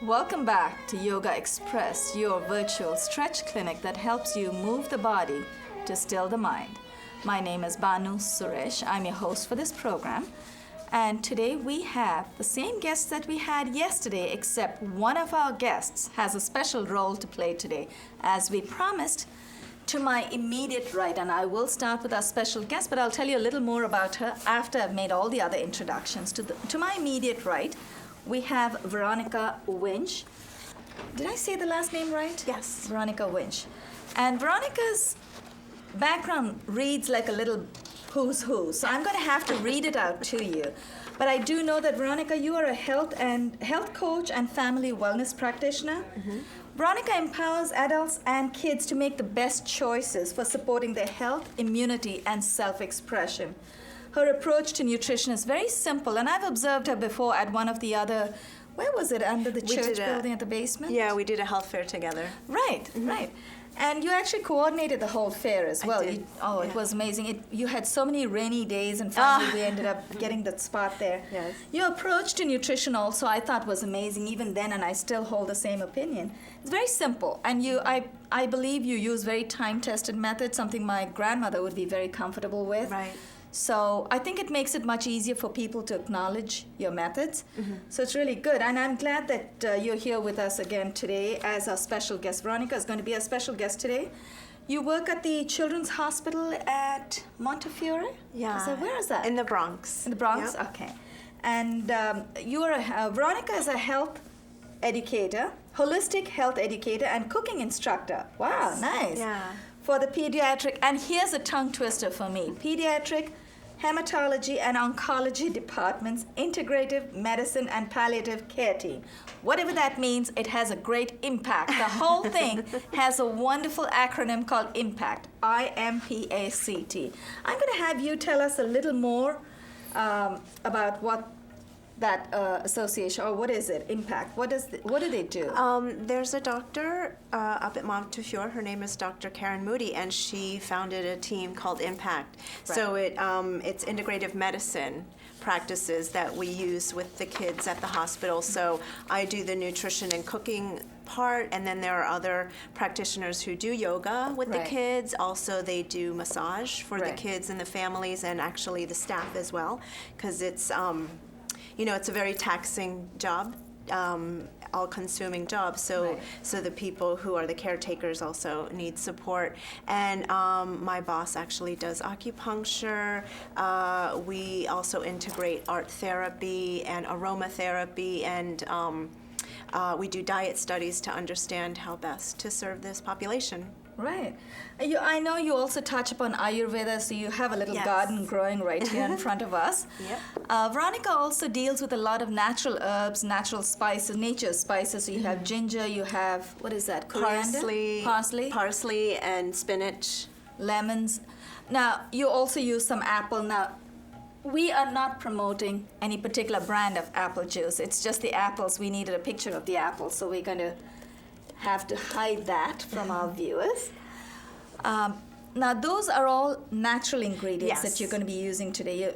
Welcome back to Yogaxpress, your virtual stretch clinic that helps you move the body to still the mind. My name is Banu Suresh. I'm your host for this program. And today we have the same guests that we had yesterday, except one of our guests has a special role to play today. As we promised, to my immediate right, and I will start with our special guest, but I'll tell you a little more about her after I've made all the other introductions. To my immediate right, we have Veronica Winsch. Did I say the last name right? Yes. Veronica Winsch. And Veronica's background reads like a little who's who, so I'm going to have to read it out to you. But I do know that, Veronica, you are a health coach and family wellness practitioner. Mm-hmm. Veronica empowers adults and kids to make the best choices for supporting their health, immunity, and self-expression. Her approach to nutrition is very simple, and I've observed her before at one of the other, where was it, under the church building at the basement? Yeah, we did a health fair together. Right, mm-hmm. Right. And you actually coordinated the whole fair as well. I did. It was amazing. You had so many rainy days, and finally we ended up getting that spot there. Yes. Your approach to nutrition also I thought was amazing even then, and I still hold the same opinion. It's very simple, and I believe you use very time-tested methods, something my grandmother would be very comfortable with. Right. So I think it makes it much easier for people to acknowledge your methods. Mm-hmm. So it's really good. And I'm glad that you're here with us again today as our special guest. Veronica is going to be our special guest today. You work at the Children's Hospital at Montefiore? Yeah. Where is that? In the Bronx. In the Bronx? Yep. Okay. And Veronica is a health educator, holistic health educator, and cooking instructor. Wow, yes. Nice. Yeah. For the pediatric, and here's a tongue twister for me, pediatric, hematology, and oncology departments, integrative medicine, and palliative care team. Whatever that means, it has a great impact. The whole thing has a wonderful acronym called IMPACT, IMPACT. I'm going to have you tell us a little more about what that association, or what is it, IMPACT? What do they do? There's a doctor up at Montefiore. Her name is Dr. Karen Moody, and she founded a team called IMPACT. Right. So it's integrative medicine practices that we use with the kids at the hospital. So I do the nutrition and cooking part, and then there are other practitioners who do yoga with the kids. Also, they do massage for the kids and the families, and actually the staff as well, because it's it's a very taxing job, all-consuming job. So the people who are the caretakers also need support. And my boss actually does acupuncture. We also integrate art therapy and aromatherapy, and we do diet studies to understand how best to serve this population. Right. I know you also touch upon Ayurveda, so you have a little garden growing right here in front of us. Yep. Veronica also deals with a lot of natural herbs, natural spices, nature's spices. So you have ginger, you have, what is that, coriander? Parsley and spinach. Lemons. Now, you also use some apple. Now, we are not promoting any particular brand of apple juice. It's just the apples. We needed a picture of the apples, so we're going to have to hide that from our viewers. Now, those are all natural ingredients that you're going to be using today.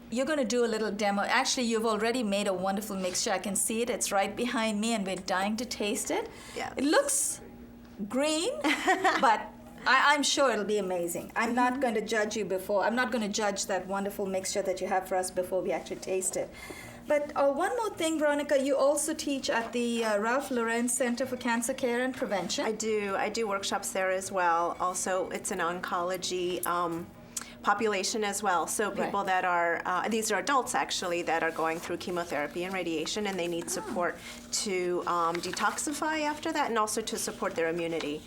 You're going to do a little demo. Actually, you've already made a wonderful mixture. I can see it. It's right behind me, and we're dying to taste it. Yeah. It looks green, but I'm sure it'll be amazing. I'm not going to judge you before. I'm not going to judge that wonderful mixture that you have for us before we actually taste it. But one more thing, Veronica, you also teach at the Ralph Lauren Center for Cancer Care and Prevention. I do workshops there as well. Also, it's an oncology population as well. So people that are, these are adults actually, that are going through chemotherapy and radiation, and they need support to detoxify after that, and also to support their immunity.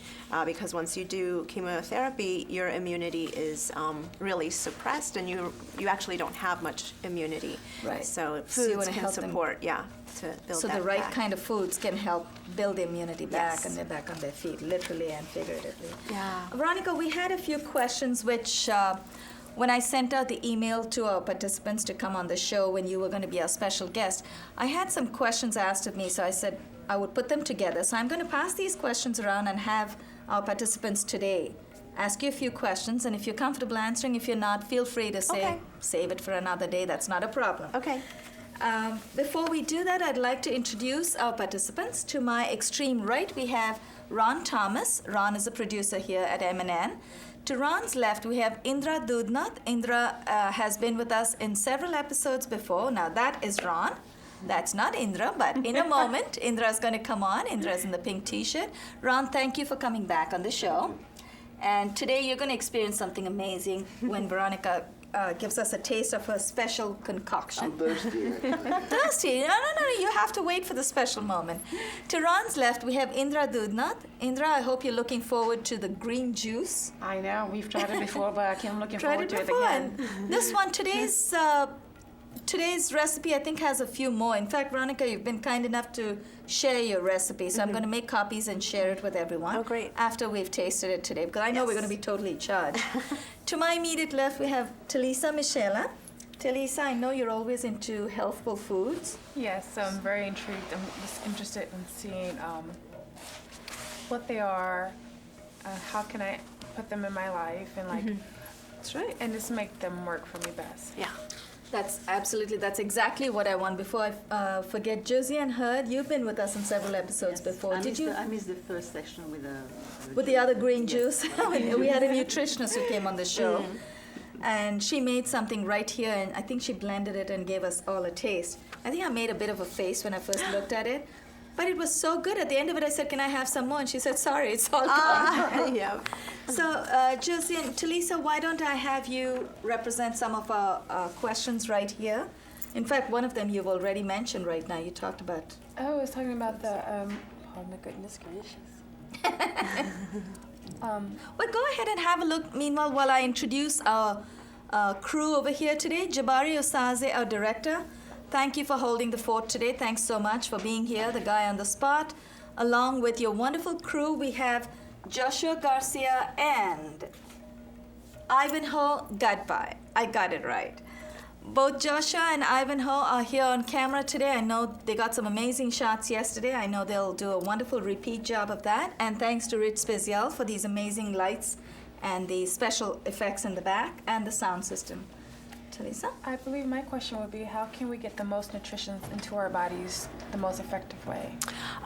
Because once you do chemotherapy, your immunity is really suppressed, and you actually don't have much immunity. Right. So foods can support, to build so that the right back. kind of foods can help build the immunity back, Yes. and they're back on their feet, literally and figuratively. Yeah. Veronica, we had a few questions which, when I sent out the email to our participants to come on the show when you were going to be our special guest, I had some questions asked of me, so I said I would put them together. So I'm going to pass these questions around and have our participants today ask you a few questions, and if you're comfortable answering, if you're not, feel free to say, save it for another day. That's not a problem. Okay. Before we do that, I'd like to introduce our participants. To my extreme right, we have Ron Thomas. Ron is a producer here at MNN. To Ron's left, we have Indra Doodnauth. Indra has been with us in several episodes before. Now, that is Ron. That's not Indra, but in a moment, Indra is going to come on. Indra's in the pink T-shirt. Ron, thank you for coming back on the show. And today you're going to experience something amazing when Veronica gives us a taste of her special concoction. I'm thirsty. Thirsty? No, you have to wait for the special moment. To Ron's left, we have Indra Doodnauth. Indra, I hope you're looking forward to the green juice. I know, we've tried it before, but I'm looking Tried forward it to it before, again. and this one, today's recipe, I think, has a few more. In fact, Veronica, you've been kind enough to share your recipe, so I'm going to make copies and share it with everyone. Oh, great. After we've tasted it today, because I know we're going to be totally charged. To my immediate left, we have Talisa Michela. Talisa, I know you're always into healthful foods. Yes, so I'm very intrigued. I'm just interested in seeing what they are, how can I put them in my life, and That's right. and just make them work for me best. Yeah. That's exactly what I want. Before I forget, Josiane Hurd, you've been with us in several episodes before. I Did you? I missed the first section with The other green juice. We had a nutritionist who came on the show, and she made something right here, and I think she blended it and gave us all a taste. I think I made a bit of a face when I first looked at it, but it was so good. At the end of it, I said, "Can I have some more?" And she said, "Sorry, it's all gone." Yeah. So, Josie and Talisa, why don't I have you represent some of our questions right here? In fact, one of them you've already mentioned right now. You talked about. Oh, I was talking about the, oh my goodness gracious. Well, go ahead and have a look. Meanwhile, while I introduce our crew over here today, Jabari Osaze, our director, thank you for holding the fort today. Thanks so much for being here, the guy on the spot. Along with your wonderful crew, we have Joshua Garcia and Ivanhoe Gadbai. I got it right. Both Joshua and Ivanhoe are here on camera today. I know they got some amazing shots yesterday. I know they'll do a wonderful repeat job of that. And thanks to Rich Spezial for these amazing lights and the special effects in the back and the sound system. Talisa? I believe my question would be, how can we get the most nutrition into our bodies the most effective way?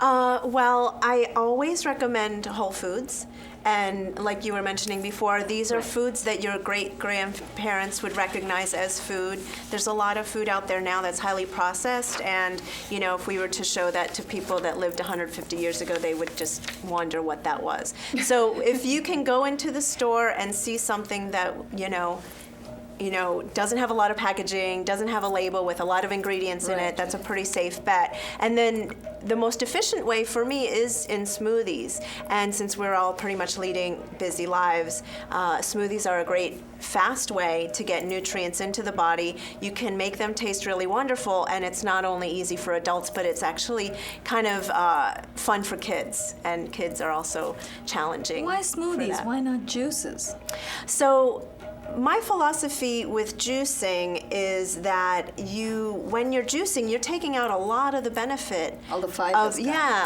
Well, I always recommend whole foods. And like you were mentioning before, these are foods that your great-grandparents would recognize as food. There's a lot of food out there now that's highly processed, and you know, if we were to show that to people that lived 150 years ago, they would just wonder what that was. So if you can go into the store and see something that, you know, doesn't have a lot of packaging, doesn't have a label with a lot of ingredients in it, that's a pretty safe bet. And then the most efficient way for me is in smoothies. And since we're all pretty much leading busy lives, smoothies are a great fast way to get nutrients into the body. You can make them taste really wonderful, and it's not only easy for adults, but it's actually kind of fun for kids. And kids are also challenging. Why for smoothies? that. Why not juices? So my philosophy with juicing is that when you're juicing, you're taking out a lot of the benefit. All the fibers.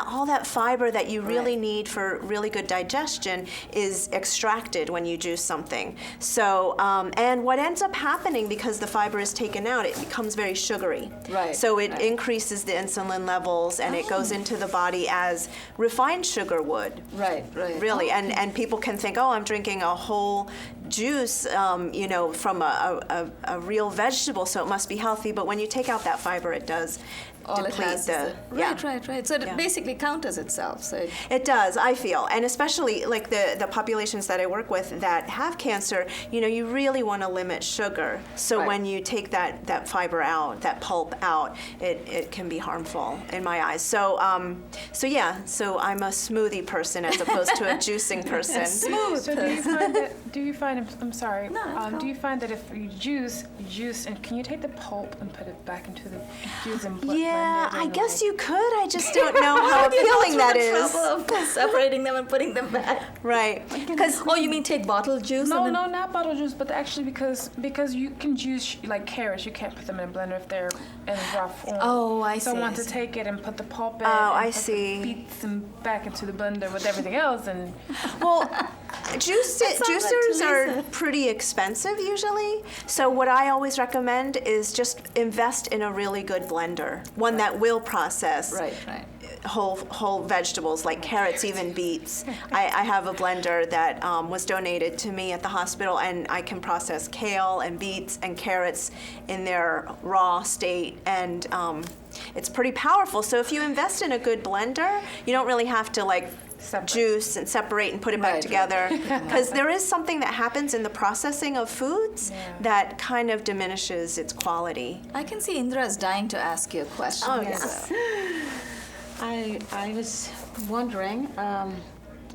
All that fiber that you really Right. need for really good digestion is extracted when you juice something. So, and what ends up happening because the fiber is taken out, it becomes very sugary. Right, So it right. increases the insulin levels, and it goes into the body as refined sugar would. Right. Really, and people can think, oh, I'm drinking a whole juice, from a real vegetable, so it must be healthy. But when you take out that fiber, it does All it deplete has is the. right. So it Yeah. basically counters itself. So It does, I feel, and especially like the populations that I work with that have cancer, you really want to limit sugar. So Right. when you take that fiber out, that pulp out, it can be harmful in my eyes. So so I'm a smoothie person as opposed to a juicing person. Smooth. So do you find, I'm sorry, No, it's do you find that if you juice, and can you take the pulp and put it back into the juice and blend Yeah, it? I and, guess like- you could. I just don't know how Why do you go appealing through that the is. trouble of separating them and putting them back. Right. Because Oh, you mean take bottled juice? No, and then, not bottle juice, but actually because you can juice like carrots, you can't put them in a blender if they're in raw form. Oh, I So see, I want I to see. take it and put the pulp in. Oh, and I put the see. beets and back into the blender with everything else, and well, sounds like juicers are Teresa. pretty expensive usually. So what I always recommend is just invest in a really good blender, one that will process right. whole vegetables like carrots, even beets. I have a blender that was donated to me at the hospital, and I can process kale and beets and carrots in their raw state, and it's pretty powerful. So if you invest in a good blender, you don't really have to like Separate. juice and separate and put it back Right, together, because there is something that happens in the processing of foods Yeah. that kind of diminishes its quality. I can see Indra is dying to ask you a question. Oh, yes. I was wondering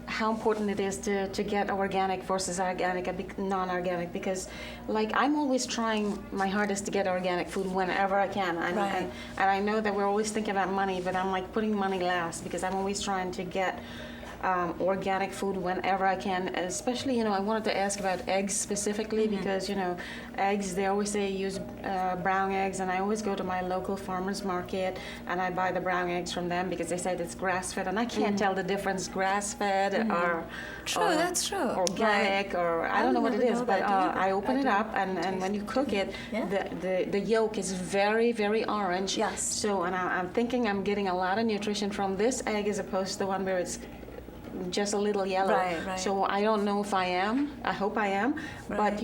how important it is to get organic versus organic and non-organic, because like I'm always trying my hardest to get organic food whenever I can, and I know that we're always thinking about money, but I'm like putting money last because I'm always trying to get organic food whenever I can. Especially, I wanted to ask about eggs specifically, because eggs, they always say use brown eggs, and I always go to my local farmers market and I buy the brown eggs from them because they said it's grass-fed, and I can't tell the difference grass-fed or True, that's true. organic, or I don't know what it never is, know but that either. I open it up, and when you cook it, Yeah. the yolk is very, very orange. Yes. So, and I'm thinking I'm getting a lot of nutrition from this egg as opposed to the one where it's just a little yellow. Right. So I don't know if I am. I hope I am. Right. But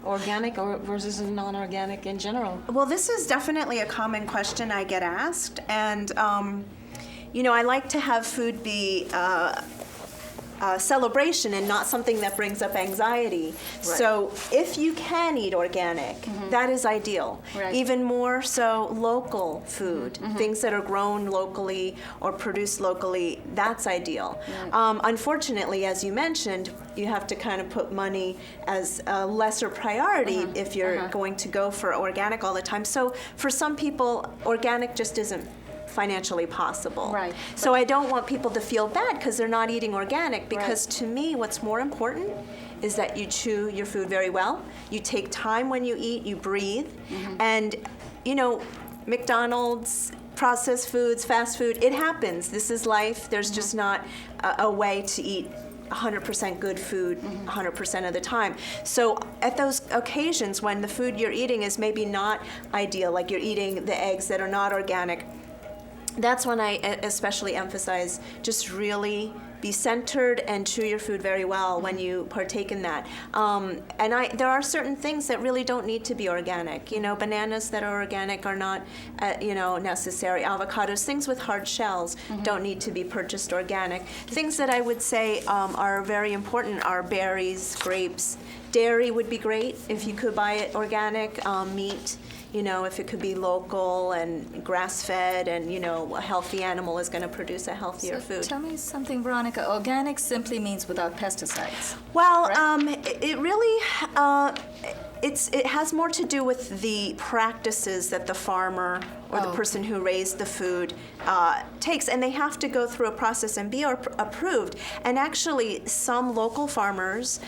organic or versus non-organic in general. Well, this is definitely a common question I get asked, and I like to have food be celebration and not something that brings up anxiety. So if you can eat organic, that is ideal. Right. Even more so local food, things that are grown locally or produced locally, that's ideal. Unfortunately, as you mentioned, you have to kind of put money as a lesser priority if you're going to go for organic all the time. So for some people, organic just isn't financially possible. Right. So I don't want people to feel bad because they're not eating organic, because to me what's more important is that you chew your food very well, you take time when you eat, you breathe, and McDonald's, processed foods, fast food, it happens. This is life. There's just not a way to eat 100% good food 100% of the time. So at those occasions when the food you're eating is maybe not ideal, like you're eating the eggs that are not organic, that's when I especially emphasize just really be centered and chew your food very well when you partake in that. And there are certain things that really don't need to be organic. Bananas that are organic are not, necessary. Avocados, things with hard shells don't need to be purchased organic. Things that I would say are very important are berries, grapes. Dairy would be great if you could buy it organic. Meat, if it could be local and grass-fed, and, a healthy animal is going to produce a healthier food. Tell me something, Veronica. Organic simply means without pesticides. Well, it really, it has more to do with the practices that the farmer or the person who raised the food takes, and they have to go through a process and be approved. And actually, some local farmers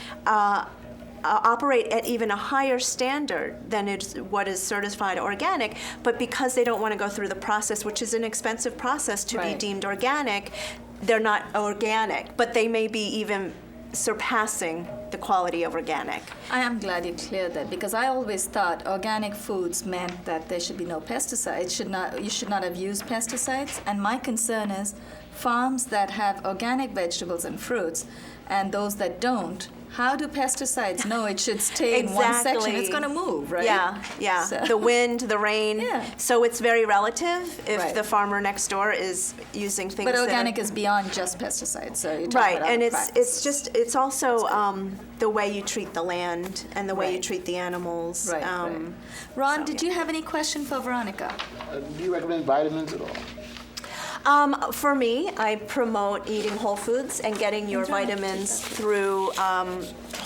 operate at even a higher standard than what is certified organic, but because they don't want to go through the process, which is an expensive process to be deemed organic, they're not organic, but they may be even surpassing the quality of organic. I am glad you cleared that, because I always thought organic foods meant that there should be no pesticides. You should not have used pesticides. And my concern is farms that have organic vegetables and fruits and those that don't, How do pesticides know it should stay in one section? It's Exactly. going to move, right? Yeah. So- The wind, the rain. Yeah. So it's very relative if Right. the farmer next door is using things But that are- organic is beyond just pesticides, so you're talking Right, about and other it's practices. it's also the way you treat the land and the way you Right. treat the animals. Right, right. Ron, did you have any question for Veronica? Do you recommend vitamins at all? For me, I promote eating whole foods and getting your vitamins through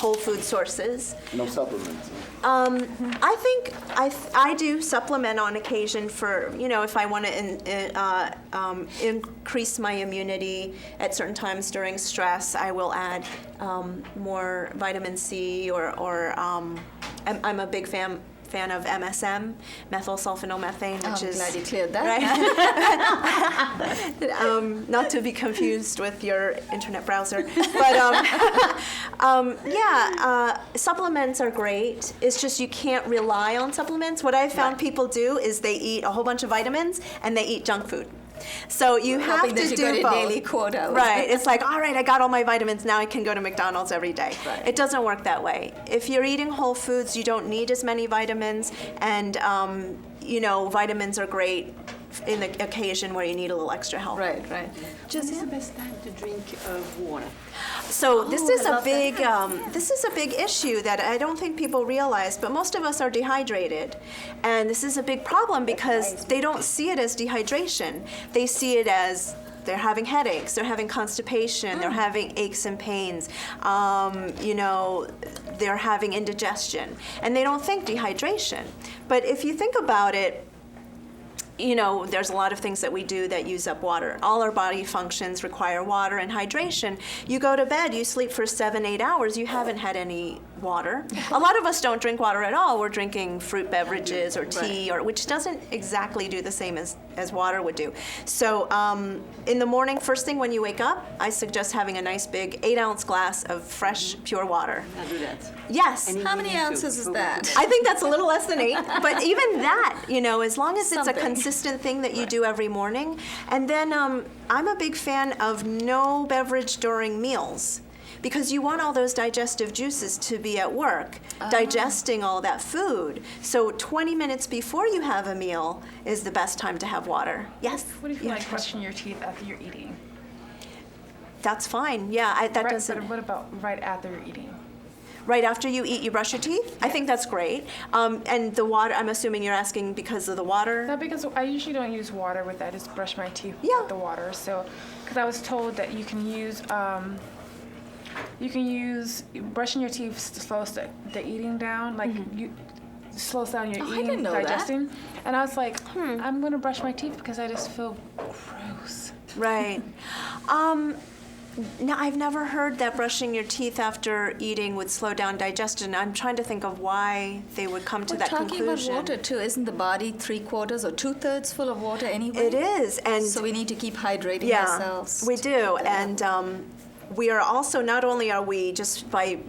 whole food sources. No supplements. I think I do supplement on occasion for, if I want to increase my immunity at certain times during stress, I will add more vitamin C or I'm a big fan of MSM, methyl sulfonomethane, which I'm is glad you cleared that. right. Not to be confused with your internet browser, but supplements are great. It's just you can't rely on supplements. What I've found people do is they eat a whole bunch of vitamins and they eat junk food. So you have Hoping to that you do got a both. daily quota. Right. It's like, all right, I got all my vitamins. Now I can go to McDonald's every day. Right. It doesn't work that way. If you're eating whole foods, you don't need as many vitamins, and vitamins are great in the occasion where you need a little extra help. Right. When is the best time to drink water? So this is I a love big issue that I don't think people realize, but most of us are dehydrated, and this is a big problem because they don't see it as dehydration. They see it as they're having headaches, they're having constipation, they're having aches and pains, they're having indigestion, and they don't think dehydration. But if you think about it, there's a lot of things that we do that use up water. All our body functions require water and hydration. You go to bed, you sleep for 7-8 hours, you haven't had any water. A lot of us don't drink water at all. We're drinking fruit beverages or tea, which doesn't exactly do the same as water would do. So in the morning, first thing when you wake up, I suggest having a nice big 8-ounce glass of fresh, pure water. I'll do that. Yes. How many ounces is that? I think that's a little less than 8, but even that, as long as it's a Something. consistent thing that you do every morning. And then I'm a big fan of no beverage during meals, because you want all those digestive juices to be at work, digesting all that food. So 20 minutes before you have a meal is the best time to have water. Yes? What if you like brushing your teeth after you're eating? That's fine. Yeah, that Right, doesn't. but what about right after you're eating? Right after you eat, you brush your teeth? I think that's great. And the water, I'm assuming you're asking because of the water? No, because I usually don't use water with that. I just brush my teeth Yeah. with the water. So, because I was told that you can use brushing your teeth slows the eating down. Like you slows down your Oh, I eating, didn't know that. digesting. And I was like, I'm gonna brush my teeth because I just feel gross. Right. No, I've never heard that brushing your teeth after eating would slow down digestion. I'm trying to think of why they would come to We're that talking conclusion. about water too. Isn't the body 3/4 or 2/3 full of water anyway? It is, and So we need to keep hydrating yeah, ourselves. we do. And we are also, not only are we just by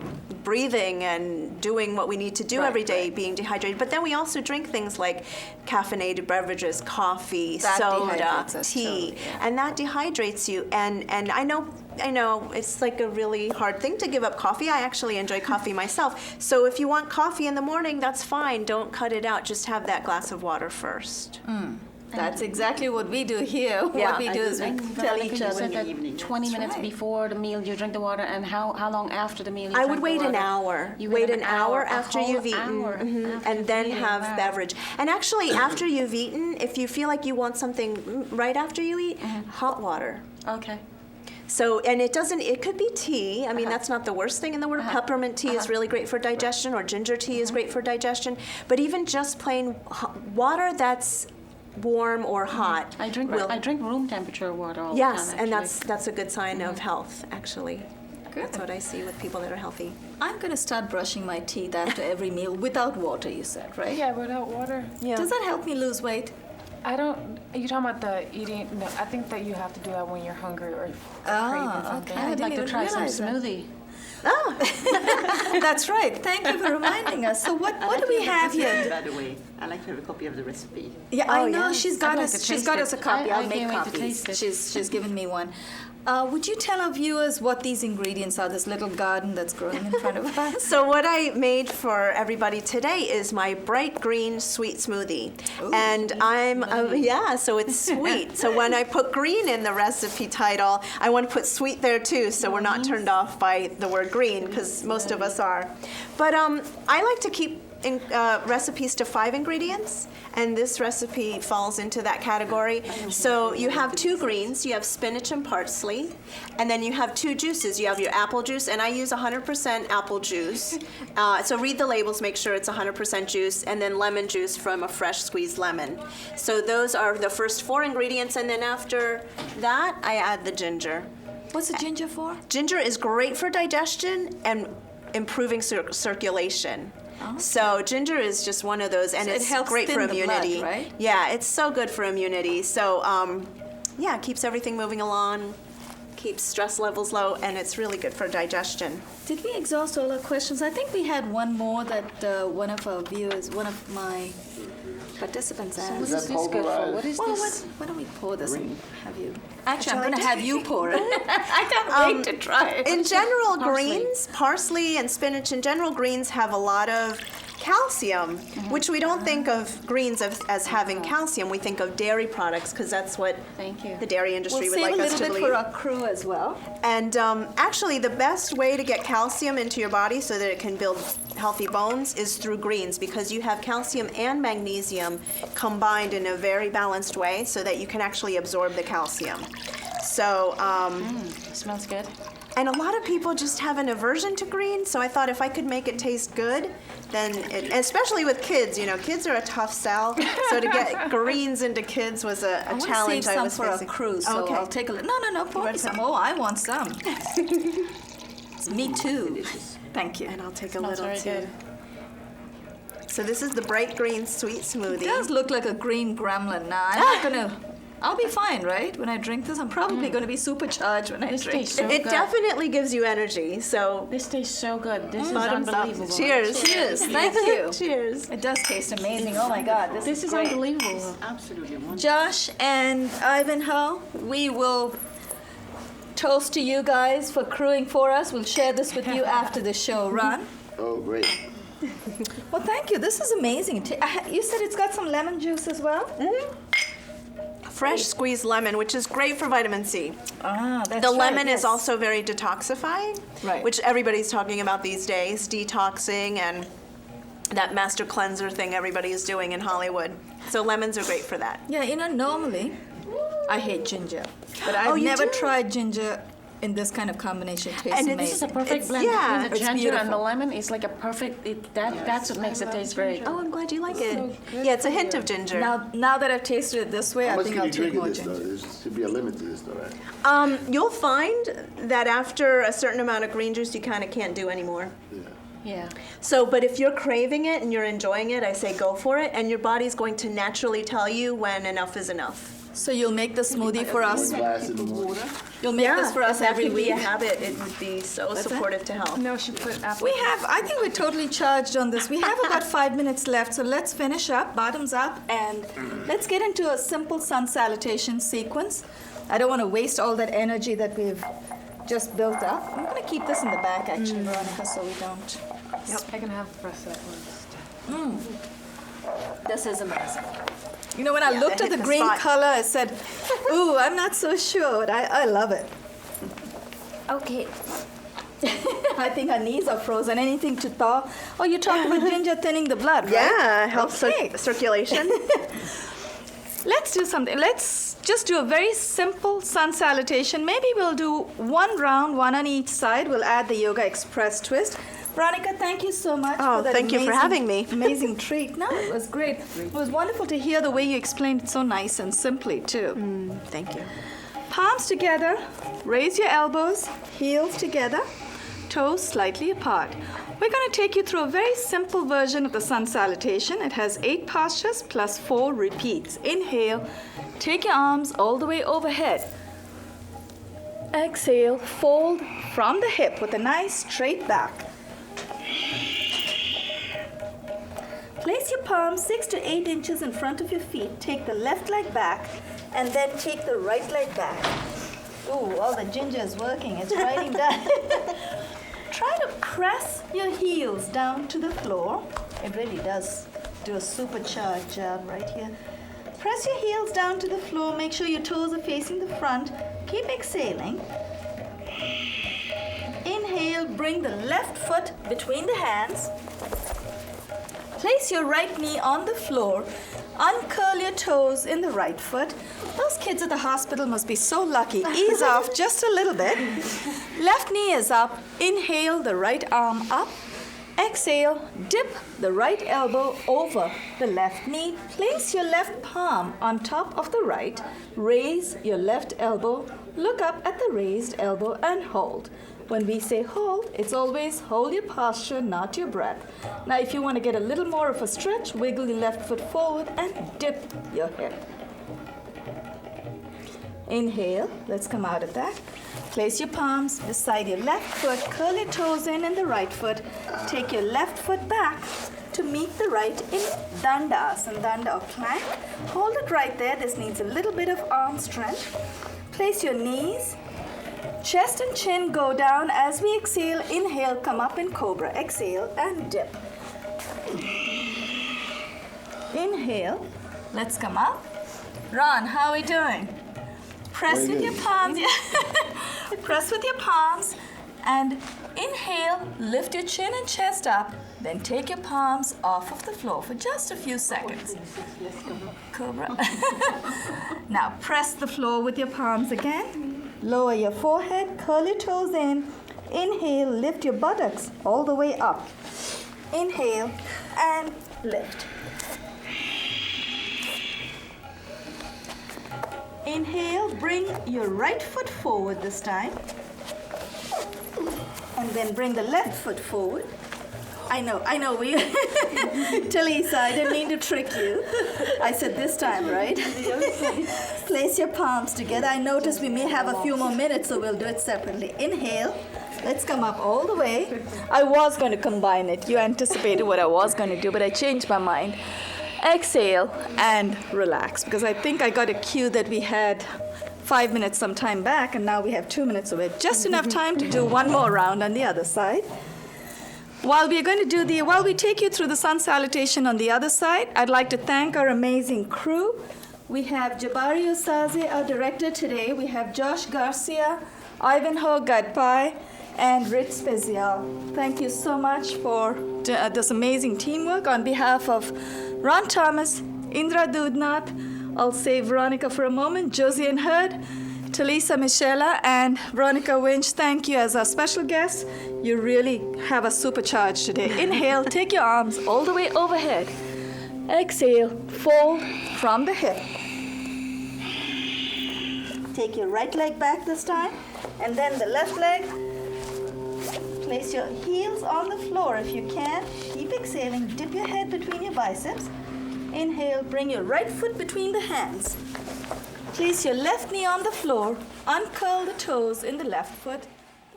breathing and doing what we need to do Right, every day right. being dehydrated, but then we also drink things like caffeinated beverages, coffee, That soda, dehydrates us tea, totally, yeah. and that dehydrates you. And I know it's like a really hard thing to give up coffee. I actually enjoy coffee myself. So if you want coffee in the morning, that's fine. Don't cut it out. Just have that glass of water first. That's exactly what we do here. Yeah. What we do is we tell each You other. said that evening. 20 minutes right. before the meal you drink the water, and how long after the meal you I drink would the wait an water? hour. You Wait an hour a after whole you've eaten, hour after and you've then eaten, have wow. beverage. And actually, after you've eaten, if you feel like you want something right after you eat, hot water. Okay. So, and it could be tea. I mean, that's not the worst thing in the world. Peppermint tea is really great for digestion, or ginger tea is great for digestion. But even just plain water that's warm or hot. I drink room temperature water all the Yes, time. and actually. that's a good sign of health, actually. That's what I see with people that are healthy. I'm going to start brushing my teeth after every meal without water, you said, right? Yeah, without water. Yeah. Does that help me lose weight? I don't. You talking about the eating? No, I think that you have to do that when you're hungry or craving something. okay. I I'd didn't like to even try some realize that. smoothie. That's right. Thank you for reminding us. So what do we have here? By the way, I like to have a copy of the recipe. Yeah, Oh, I know. yeah. She's got I'd like us. to She's taste got it. us a copy. I I'll make can't wait to copies. taste it. She's given me one. Would you tell our viewers what these ingredients are, this little garden that's growing in front of us? So what I made for everybody today is my bright green sweet smoothie. Ooh, and so it's sweet. So when I put green in the recipe title, I want to put sweet there too, so we're not turned off by the word green, because most of us are. But I like to keep recipes to 5 ingredients, and this recipe falls into that category. So you have 2 greens, you have spinach and parsley, and then you have 2 juices. You have your apple juice, and I use 100% apple juice. So read the labels, make sure it's 100% juice, and then lemon juice from a fresh squeezed lemon. So those are the first 4 ingredients, and then after that, I add the ginger. What's the ginger for? Ginger is great for digestion and improving circulation. Oh. So ginger is just one of those, and So it it's helps great thin for the immunity. blood, right? Yeah, it's so good for immunity. So it keeps everything moving along, keeps stress levels low, and it's really good for digestion. Did we exhaust all our questions? I think we had one more that one of our viewers, one of my participants What asked. is that this good for? pulverized? What is Well, this? why don't we pour this and Green. have you? Actually, I'm Would you going to like have you pour it. I can't wait to try it. In general, Parsley. greens, parsley and spinach, in general, greens have a lot of calcium, which we don't think of greens as having calcium. We think of dairy products, because that's what Thank you. the dairy industry We'll would save like a us to little bit believe. for our crew as well. And actually, the best way to get calcium into your body so that it can build healthy bones is through greens, because you have calcium and magnesium combined in a very balanced way so that you can actually absorb the calcium. So, Smells good. and a lot of people just have an aversion to green, so I thought if I could make it taste good, then, especially with kids, kids are a tough sell, so to get greens into kids was a I want to challenge save I some was for our facing. crew, so Okay. I'll take a little. No, pour me some. Oh, I want some. Me too. Thank you. And I'll take a Smells little very too. good. So this is the bright green sweet smoothie. It does look like a green gremlin. Now, I'm not going to. I'll be fine, right? When I drink this, I'm probably going to be supercharged when I This drink tastes it. so It good. definitely gives you energy, so This tastes so good. This is bottoms up. unbelievable. Cheers. Cheers. Thank you. Cheers. It does taste amazing. Oh my God, This is great. unbelievable. Absolutely wonderful. Josh and Ivanhoe, we will toast to you guys for crewing for us. We'll share this with you after the show run. Oh, great. Well, thank you. This is amazing. You said it's got some lemon juice as well? Fresh squeezed lemon, which is great for vitamin C. Ah, that's The right, lemon yes. is also very detoxifying, Right. which everybody's talking about these days, detoxing and that master cleanser thing everybody is doing in Hollywood. So lemons are great for that. Yeah, normally I hate ginger, but I've Oh, you never do? tried ginger in this kind of combination. It tastes And amazing. This is a perfect It's- blend yeah, between the it's ginger and the beautiful. lemon. It's like a perfect. That's what makes it taste great. Oh, I'm glad you like it. Yeah, it's a hint of ginger. Now that I've tasted it this way, How I much think can I'll you take drink of more this, though? ginger. There should be a limit to this, though, right? You'll find that after a certain amount of green juice, you kind of can't do anymore. Yeah. Yeah. So, but if you're craving it and you're enjoying it, I say go for it, and your body's going to naturally tell you when enough is enough. So you'll make the smoothie for us. One glass in the morning. You'll make this for us if that every could be week. a habit, it would be so What's that? supportive to health. No, she put apple. I think we're totally charged on this. We have about 5 minutes left, so let's finish up, bottoms up, and let's get into a simple sun salutation sequence. I don't want to waste all that energy that we've just built up. I'm going to keep this in the back, actually, Veronica, so we don't. I can have the rest of that one. This is amazing. When I Yeah, looked that at the hit the green spot. color, I said, ooh, I'm not so sure, but I love it. Okay. I think her knees are frozen. Anything to thaw? Oh, you talked about ginger thinning the blood, right? Yeah, helps Okay. circulation. Let's do something. Let's just do a very simple sun salutation. Maybe we'll do one round, one on each side. We'll add the Yogaxpress twist. Veronica, thank you so much Oh, for that thank you for having me. amazing treat. No, it was great. It was wonderful to hear the way you explained it so nice and simply, too. Thank you. Palms together, raise your elbows, heels together, toes slightly apart. We're going to take you through a very simple version of the sun salutation. It has 8 postures plus 4 repeats. Inhale, take your arms all the way overhead. Exhale, fold from the hip with a nice straight back. Place your palms 6 to 8 inches in front of your feet. Take the left leg back and then take the right leg back. Ooh, all the ginger is working. It's writing down. Try to press your heels down to the floor. It really does do a supercharged job right here. Press your heels down to the floor. Make sure your toes are facing the front. Keep exhaling. Inhale, bring the left foot between the hands. Place your right knee on the floor. Uncurl your toes in the right foot. Those kids at the hospital must be so lucky. Ease off just a little bit. Left knee is up. Inhale, the right arm up. Exhale, dip the right elbow over the left knee. Place your left palm on top of the right. Raise your left elbow. Look up at the raised elbow and hold. When we say hold, it's always hold your posture, not your breath. Now, if you want to get a little more of a stretch, wiggle your left foot forward and dip your hip. Inhale, let's come out of that. Place your palms beside your left foot, curl your toes in the right foot. Take your left foot back to meet the right in Dandasana, Danda or plank. Hold it right there. This needs a little bit of arm strength. Place your knees. Chest and chin go down as we exhale. Inhale, come up in cobra. Exhale and dip. Inhale, let's come up. Ron, how are we doing? Press with your palms. Press with your palms and inhale, lift your chin and chest up. Then take your palms off of the floor for just a few seconds. Cobra. Now press the floor with your palms again. Lower your forehead, curl your toes in. Inhale, lift your buttocks all the way up. Inhale and lift. Inhale, bring your right foot forward this time. And then bring the left foot forward. I know, Talisa, I didn't mean to trick you. I said this time, right? Place your palms together. I noticed we may have a few more minutes, so we'll do it separately. Inhale. Let's come up all the way. I was going to combine it. You anticipated what I was going to do, but I changed my mind. Exhale and relax, because I think I got a cue that we had 5 minutes some time back, and now we have 2 minutes of it. Just enough time to do one more round on the other side. While we take you through the sun salutation on the other side, I'd like to thank our amazing crew. We have Jabari Osaze, our director today. We have Josh Garcia, Ivanhoe Gadpai, and Rich Spezial. Thank you so much for this amazing teamwork. On behalf of Ron Thomas, Indra Doodnauth, I'll save Veronica for a moment, Josiane Hurd, Talisa Michela, and Veronica Winsch, thank you as our special guests. You really have a supercharge today. Inhale, take your arms all the way overhead. Exhale, fold from the hip. Take your right leg back this time, and then the left leg. Place your heels on the floor if you can. Keep exhaling, dip your head between your biceps. Inhale, bring your right foot between the hands. Place your left knee on the floor, uncurl the toes in the left foot,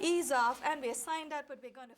ease off, and we're signed out, but we're going to...